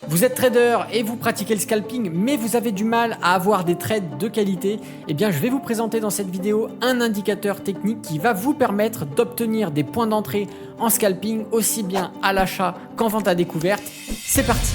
Vous êtes trader et vous pratiquez le scalping, mais vous avez du mal à avoir des trades de qualité. Eh bien, je vais vous présenter dans cette vidéo un indicateur technique qui va vous permettre d'obtenir des points d'entrée en scalping, aussi bien à l'achat qu'en vente à découverte. C'est parti!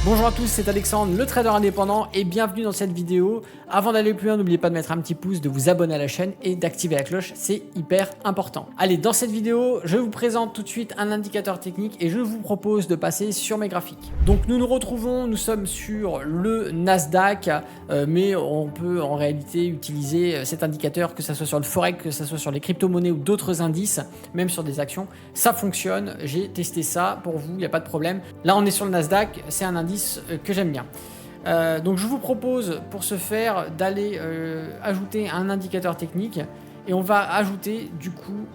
Bonjour à tous, c'est Alexandre, le trader indépendant et bienvenue dans cette vidéo. Avant d'aller plus loin, n'oubliez pas de mettre un petit pouce, de vous abonner à la chaîne et d'activer la cloche, c'est hyper important. Allez, dans cette vidéo, je vous présente tout de suite un indicateur technique et je vous propose de passer sur mes graphiques. Donc nous sommes sur le Nasdaq, mais on peut en réalité utiliser cet indicateur, que ce soit sur le Forex, que ce soit sur les crypto-monnaies ou d'autres indices, même sur des actions. Ça fonctionne, j'ai testé ça pour vous, il n'y a pas de problème. Là, on est sur le Nasdaq, c'est un indice que j'aime bien. Donc je vous propose pour ce faire d'aller ajouter un indicateur technique et on va ajouter du coup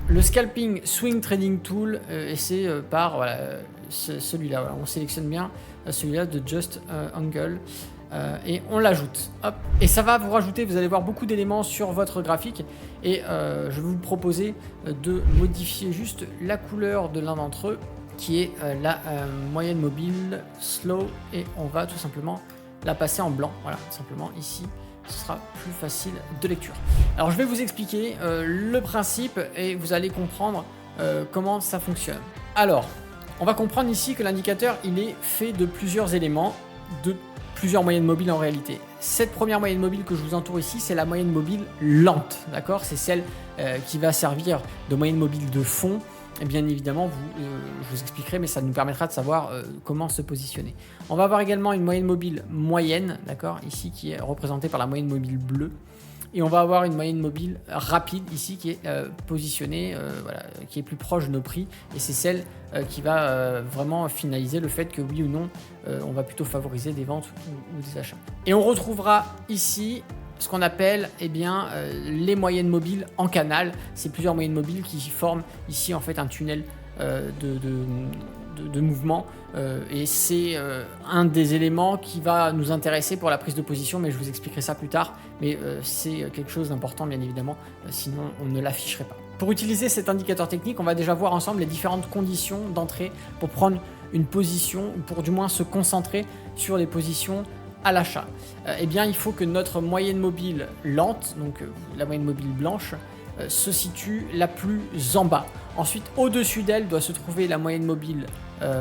le Scalping Swing Trading Tool et c'est par voilà, celui-là. Voilà, on sélectionne bien celui-là de Just Angle et on l'ajoute. Et ça va vous rajouter, vous allez voir beaucoup d'éléments sur votre graphique et je vais vous proposer de modifier juste la couleur de l'un d'entre eux, qui est la moyenne mobile slow, et on va tout simplement la passer en blanc. Voilà, simplement ici, ce sera plus facile de lecture. Alors je vais vous expliquer le principe et vous allez comprendre comment ça fonctionne. Alors, on va comprendre ici que l'indicateur il est fait de plusieurs éléments, de plusieurs moyennes mobiles en réalité. Cette première moyenne mobile que je vous entoure ici, c'est la moyenne mobile lente, d'accord? C'est celle qui va servir de moyenne mobile de fond. Et bien évidemment, je vous expliquerai, mais ça nous permettra de savoir comment se positionner. On va avoir également une moyenne mobile moyenne, d'accord, ici qui est représentée par la moyenne mobile bleue. Et on va avoir une moyenne mobile rapide ici qui est positionnée, voilà, qui est plus proche de nos prix. Et c'est celle qui va vraiment finaliser le fait que oui ou non, on va plutôt favoriser des ventes ou des achats. Et on retrouvera ici ce qu'on appelle les moyennes mobiles en canal. C'est plusieurs moyennes mobiles qui forment ici en fait un tunnel de mouvement et c'est un des éléments qui va nous intéresser pour la prise de position, mais je vous expliquerai ça plus tard. Mais c'est quelque chose d'important bien évidemment, sinon on ne l'afficherait pas. Pour utiliser cet indicateur technique, on va déjà voir ensemble les différentes conditions d'entrée pour prendre une position, ou pour du moins se concentrer sur les positions à l'achat. Eh bien, il faut que notre moyenne mobile lente, donc la moyenne mobile blanche, se situe la plus en bas. Ensuite, au-dessus d'elle doit se trouver la moyenne mobile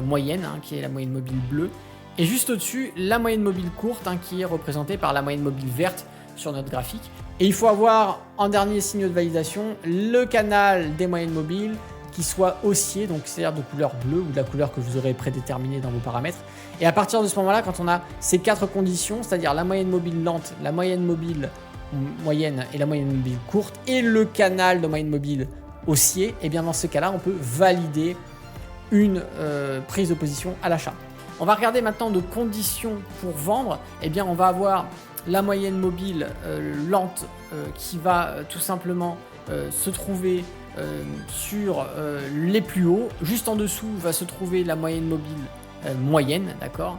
moyenne, qui est la moyenne mobile bleue. Et juste au-dessus, la moyenne mobile courte, qui est représentée par la moyenne mobile verte sur notre graphique. Et il faut avoir en dernier signe de validation le canal des moyennes mobiles qui soit haussier, donc c'est-à-dire de couleur bleue ou de la couleur que vous aurez prédéterminée dans vos paramètres. Et à partir de ce moment-là, quand on a ces quatre conditions, c'est-à-dire la moyenne mobile lente, la moyenne mobile moyenne et la moyenne mobile courte, et le canal de moyenne mobile haussier, et bien dans ce cas-là, on peut valider une prise de position à l'achat. On va regarder maintenant de conditions pour vendre. Eh bien, on va avoir la moyenne mobile lente qui va tout simplement se trouver sur les plus hauts. Juste en dessous va se trouver la moyenne mobile moyenne, d'accord,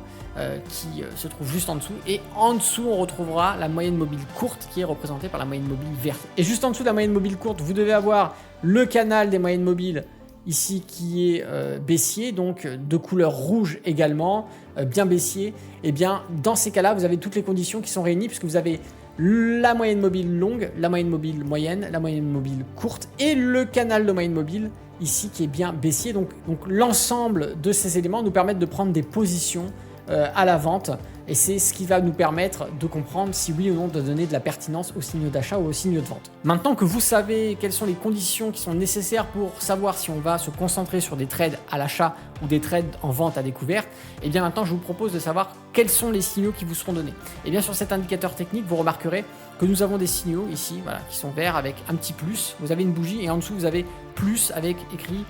qui se trouve juste en dessous. Et en dessous, on retrouvera la moyenne mobile courte qui est représentée par la moyenne mobile verte. Et juste en dessous de la moyenne mobile courte, vous devez avoir le canal des moyennes mobiles ici qui est baissier, donc de couleur rouge également, bien baissier. Et bien dans ces cas-là, vous avez toutes les conditions qui sont réunies puisque vous avez la moyenne mobile longue, la moyenne mobile moyenne, la moyenne mobile courte et le canal de moyenne mobile ici qui est bien baissier. Donc l'ensemble de ces éléments nous permettent de prendre des positions à la vente et c'est ce qui va nous permettre de comprendre si oui ou non de donner de la pertinence aux signaux d'achat ou aux signaux de vente. Maintenant que vous savez quelles sont les conditions qui sont nécessaires pour savoir si on va se concentrer sur des trades à l'achat ou des trades en vente à découverte, et bien maintenant je vous propose de savoir quels sont les signaux qui vous seront donnés. Et bien sur cet indicateur technique, vous remarquerez que nous avons des signaux ici, voilà, qui sont verts avec un petit plus. Vous avez une bougie et en dessous vous avez plus avec écrit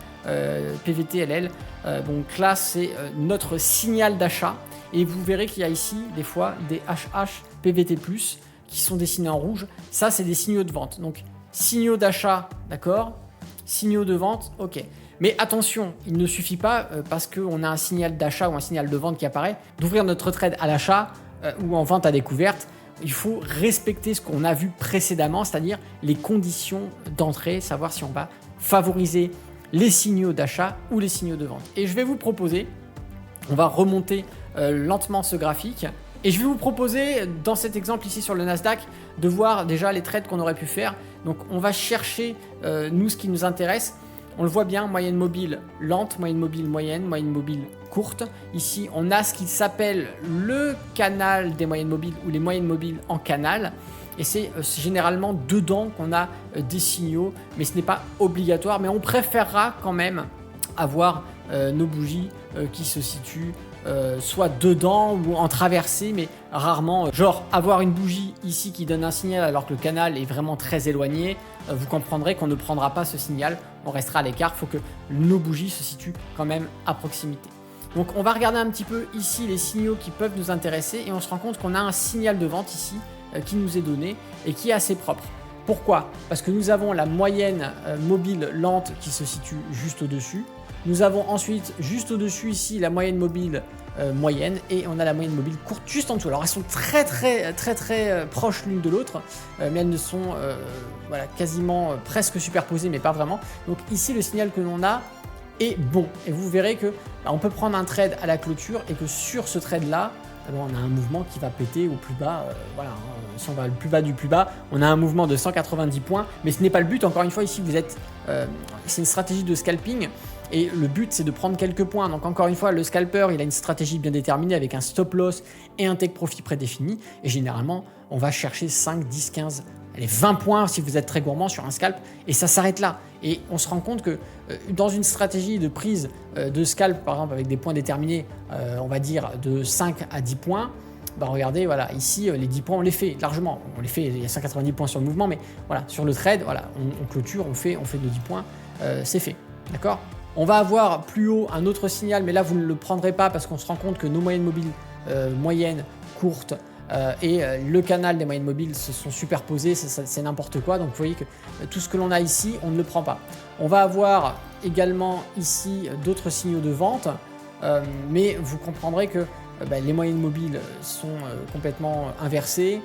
PVTLL. Donc là c'est notre signal d'achat. Et vous verrez qu'il y a ici des fois des HH PVT+, qui sont dessinés en rouge. Ça, c'est des signaux de vente. Donc, signaux d'achat, d'accord. Signaux de vente, ok. Mais attention, il ne suffit pas, parce qu'on a un signal d'achat ou un signal de vente qui apparaît, d'ouvrir notre trade à l'achat ou en vente à découverte. il faut respecter ce qu'on a vu précédemment, c'est-à-dire les conditions d'entrée, savoir si on va favoriser les signaux d'achat ou les signaux de vente. Et je vais vous proposer, on va remonter lentement ce graphique, et je vais vous proposer, dans cet exemple ici sur le Nasdaq, de voir déjà les trades qu'on aurait pu faire. Donc on va chercher, nous, ce qui nous intéresse. On le voit bien, moyenne mobile lente, moyenne mobile moyenne, moyenne mobile courte. Ici, on a ce qui s'appelle le canal des moyennes mobiles ou les moyennes mobiles en canal. Et c'est généralement dedans qu'on a des signaux, mais ce n'est pas obligatoire. Mais on préférera quand même avoir nos bougies qui se situent soit dedans ou en traversée, mais rarement. Genre avoir une bougie ici qui donne un signal alors que le canal est vraiment très éloigné, vous comprendrez qu'on ne prendra pas ce signal, on restera à l'écart. Il faut que nos bougies se situent quand même à proximité. Donc on va regarder un petit peu ici les signaux qui peuvent nous intéresser et on se rend compte qu'on a un signal de vente ici qui nous est donné et qui est assez propre. Pourquoi? Parce que nous avons la moyenne mobile lente qui se situe juste au-dessus. Nous avons ensuite juste au-dessus ici la moyenne mobile moyenne et on a la moyenne mobile courte juste en dessous. Alors elles sont très proches l'une de l'autre, mais elles ne sont voilà, quasiment presque superposées, mais pas vraiment. Donc ici le signal que l'on a est bon et vous verrez que on peut prendre un trade à la clôture et que sur ce trade là on a un mouvement qui va péter au plus bas. Voilà, hein, si on va le plus bas du plus bas, on a un mouvement de 190 points, mais ce n'est pas le but. Encore une fois, ici, vous êtes, c'est une stratégie de scalping et le but, c'est de prendre quelques points. Donc, encore une fois, le scalper, il a une stratégie bien déterminée avec un stop loss et un take profit prédéfini. Et généralement, on va chercher 5, 10, 15, allez, 20 points si vous êtes très gourmand sur un scalp et ça s'arrête là. Et on se rend compte que dans une stratégie de prise de scalp, par exemple avec des points déterminés, on va dire de 5 à 10 points, bah regardez, voilà, ici les 10 points on les fait largement. On les fait, il y a 190 points sur le mouvement, mais voilà, sur le trade, voilà, on clôture, on fait nos 10 points, c'est fait. D'accord? On va avoir plus haut un autre signal, mais là vous ne le prendrez pas parce qu'on se rend compte que nos moyennes mobiles moyennes, courtes, et le canal des moyennes mobiles se sont superposés, c'est n'importe quoi. Donc vous voyez que tout ce que l'on a ici, on ne le prend pas. On va avoir également ici d'autres signaux de vente, mais vous comprendrez que les moyennes mobiles sont complètement inversées.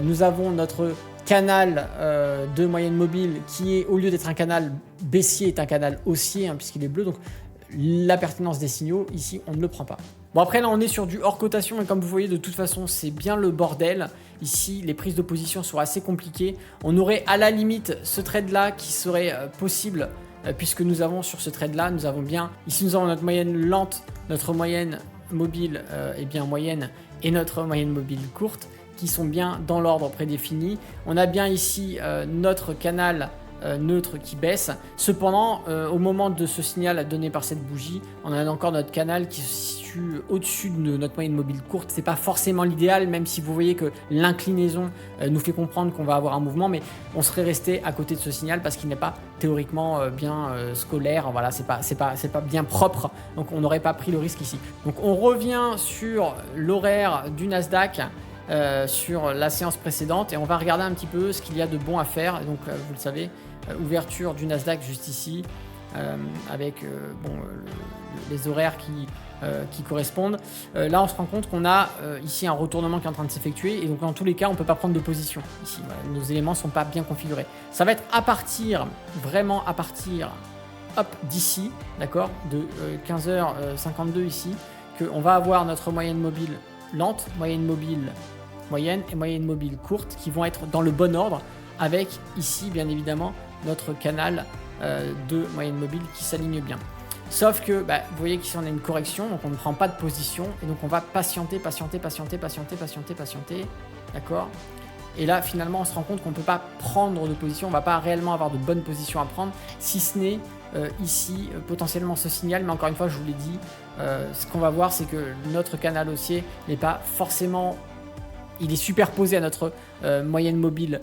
Nous avons notre canal de moyenne mobile qui est, au lieu d'être un canal baissier, est un canal haussier, hein, puisqu'il est bleu. Donc la pertinence des signaux, ici, on ne le prend pas. Bon, après, là, on est sur du hors cotation et comme vous voyez, de toute façon, c'est bien le bordel. Ici, les prises de position sont assez compliquées. On aurait à la limite ce trade-là qui serait possible puisque nous avons sur ce trade-là, nous avons bien, ici, nous avons notre moyenne lente, notre moyenne mobile est bien moyenne et notre moyenne mobile courte qui sont bien dans l'ordre prédéfini. On a bien ici notre canal neutre qui baisse. Cependant, au moment de ce signal donné par cette bougie, on a encore notre canal qui se situe au-dessus de notre moyenne mobile courte. C'est pas forcément l'idéal, même si vous voyez que l'inclinaison nous fait comprendre qu'on va avoir un mouvement, mais on serait resté à côté de ce signal parce qu'il n'est pas théoriquement bien scolaire. Voilà, c'est pas bien propre, donc on n'aurait pas pris le risque ici. Donc on revient sur l'horaire du Nasdaq. Sur la séance précédente et on va regarder un petit peu ce qu'il y a de bon à faire. Et donc vous le savez, ouverture du Nasdaq juste ici avec les horaires qui correspondent. Là on se rend compte qu'on a ici un retournement qui est en train de s'effectuer et donc dans tous les cas on ne peut pas prendre de position ici. Voilà, nos éléments ne sont pas bien configurés. Ça va être vraiment à partir d'ici, d'accord, de 15h52 ici, qu'on va avoir notre moyenne mobile lente, moyenne mobile moyenne et moyenne mobile courte qui vont être dans le bon ordre avec ici bien évidemment notre canal de moyenne mobile qui s'aligne bien. Sauf que vous voyez qu'ici on a une correction, donc on ne prend pas de position et donc on va patienter, d'accord. Et là finalement on se rend compte qu'on ne peut pas prendre de position, on ne va pas réellement avoir de bonnes positions à prendre si ce n'est ici potentiellement ce signal, mais encore une fois je vous l'ai dit, ce qu'on va voir c'est que notre canal haussier n'est pas forcément, il est superposé à notre moyenne mobile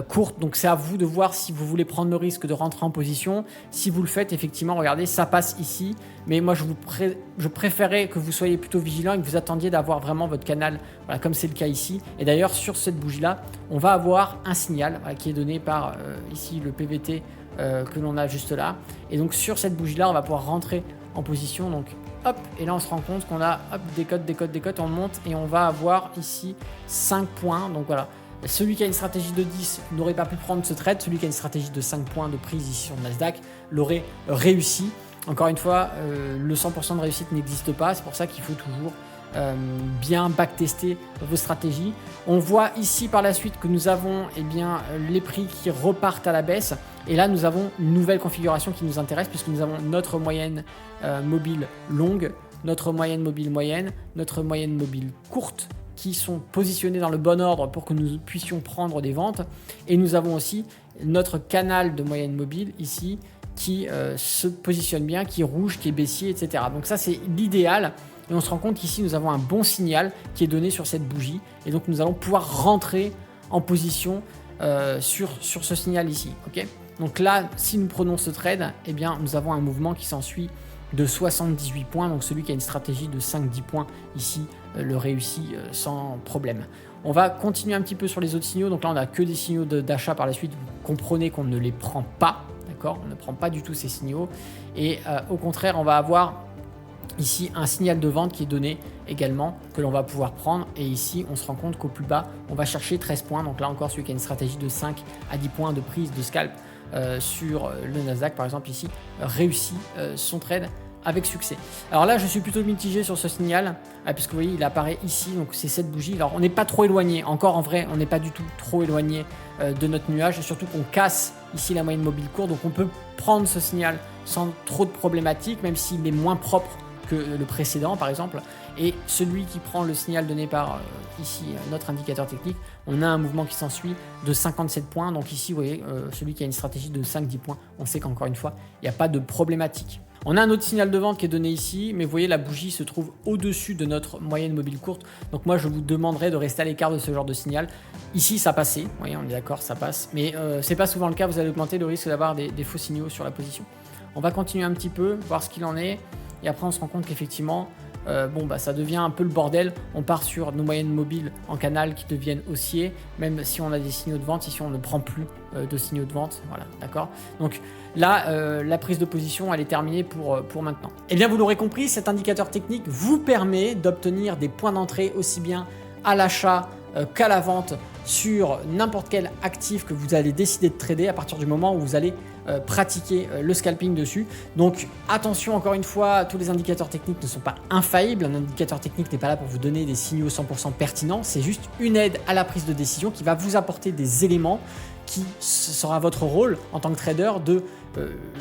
courte, donc c'est à vous de voir si vous voulez prendre le risque de rentrer en position. Si vous le faites, effectivement, regardez, ça passe ici, mais moi je préférais que vous soyez plutôt vigilant et que vous attendiez d'avoir vraiment votre canal, voilà, comme c'est le cas ici. Et d'ailleurs sur cette bougie là on va avoir un signal voilà, qui est donné par ici le PVT que l'on a juste là, et donc sur cette bougie là on va pouvoir rentrer en position. Donc hop, et là on se rend compte qu'on a, hop, décote, on monte et on va avoir ici 5 points. Donc voilà, celui qui a une stratégie de 10 n'aurait pas pu prendre ce trade, celui qui a une stratégie de 5 points de prise ici sur le Nasdaq l'aurait réussi. Encore une fois, le 100% de réussite n'existe pas, c'est pour ça qu'il faut toujours bien backtester vos stratégies. On voit ici par la suite que nous avons les prix qui repartent à la baisse, et là nous avons une nouvelle configuration qui nous intéresse puisque nous avons notre moyenne mobile longue, notre moyenne mobile moyenne, notre moyenne mobile courte qui sont positionnés dans le bon ordre pour que nous puissions prendre des ventes, et nous avons aussi notre canal de moyenne mobile ici qui se positionne bien, qui est rouge, qui est baissier, etc. Donc ça c'est l'idéal. Et on se rend compte qu'ici, nous avons un bon signal qui est donné sur cette bougie. Et donc, nous allons pouvoir rentrer en position sur ce signal ici. Okay, donc là, si nous prenons ce trade, eh bien, nous avons un mouvement qui s'ensuit de 78 points. Donc, celui qui a une stratégie de 5-10 points ici le réussit sans problème. On va continuer un petit peu sur les autres signaux. Donc là, on n'a que des signaux d'achat par la suite. Vous comprenez qu'on ne les prend pas. D'accord, on ne prend pas du tout ces signaux. Et au contraire, on va avoir ici un signal de vente qui est donné également, que l'on va pouvoir prendre, et ici on se rend compte qu'au plus bas on va chercher 13 points. Donc là encore, celui qui a une stratégie de 5 à 10 points de prise de scalp sur le Nasdaq par exemple ici réussit son trade avec succès. Alors là je suis plutôt mitigé sur ce signal puisque vous voyez il apparaît ici, donc c'est cette bougie. Alors on n'est pas trop éloigné, encore en vrai on n'est pas du tout trop éloigné de notre nuage, et surtout qu'on casse ici la moyenne mobile courte, donc on peut prendre ce signal sans trop de problématiques, même s'il est moins propre que le précédent par exemple. Et celui qui prend le signal donné par ici notre indicateur technique, on a un mouvement qui s'ensuit de 57 points. Donc ici vous voyez celui qui a une stratégie de 5-10 points, on sait qu'encore une fois il n'y a pas de problématique. On a un autre signal de vente qui est donné ici, mais vous voyez la bougie se trouve au-dessus de notre moyenne mobile courte. Donc moi je vous demanderai de rester à l'écart de ce genre de signal. Ici ça passait, vous voyez on est d'accord, ça passe, mais c'est pas souvent le cas, vous allez augmenter le risque d'avoir des faux signaux sur la position. On va continuer un petit peu, voir ce qu'il en est. Et après on se rend compte qu'effectivement ça devient un peu le bordel. On part sur nos moyennes mobiles en canal qui deviennent haussiers, même si on a des signaux de vente. Ici on ne prend plus de signaux de vente, voilà, d'accord. Donc là la prise de position elle est terminée pour maintenant. Et bien vous l'aurez compris, cet indicateur technique vous permet d'obtenir des points d'entrée aussi bien à l'achat qu'à la vente sur n'importe quel actif que vous allez décider de trader à partir du moment où vous allez pratiquer le scalping dessus. Donc attention, encore une fois, tous les indicateurs techniques ne sont pas infaillibles. Un indicateur technique n'est pas là pour vous donner des signaux 100% pertinents, c'est juste une aide à la prise de décision qui va vous apporter des éléments qui sera votre rôle en tant que trader de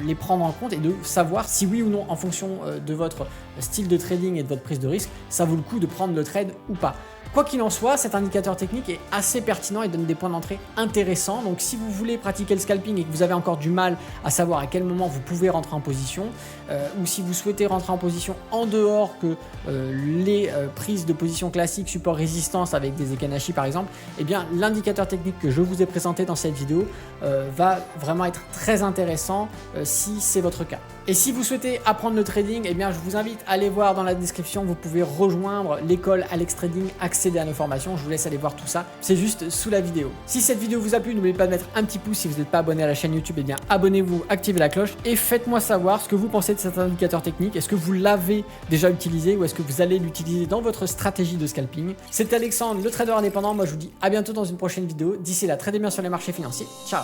les prendre en compte et de savoir si oui ou non, en fonction de votre style de trading et de votre prise de risque, ça vaut le coup de prendre le trade ou pas. Quoi qu'il en soit, cet indicateur technique est assez pertinent et donne des points d'entrée intéressants. Donc si vous voulez pratiquer le scalping et que vous avez encore du mal à savoir à quel moment vous pouvez rentrer en position, ou si vous souhaitez rentrer en position en dehors que les prises de position classiques, support résistance avec des Ekanashi par exemple, eh bien l'indicateur technique que je vous ai présenté dans cette vidéo va vraiment être très intéressant si c'est votre cas. Et si vous souhaitez apprendre le trading, eh bien je vous invite à aller voir dans la description, vous pouvez rejoindre l'école Alex Trading, accéder à nos formations, je vous laisse aller voir tout ça, c'est juste sous la vidéo. Si cette vidéo vous a plu, n'oubliez pas de mettre un petit pouce. Si vous n'êtes pas abonné à la chaîne YouTube, eh bien abonnez-vous, activez la cloche et faites-moi savoir ce que vous pensez de cet indicateur technique. Est-ce que vous l'avez déjà utilisé ou est-ce que vous allez l'utiliser dans votre stratégie de scalping? C'était Alexandre, le trader indépendant, moi je vous dis à bientôt dans une prochaine vidéo. D'ici là, tradez bien sur les marchés financiers, ciao.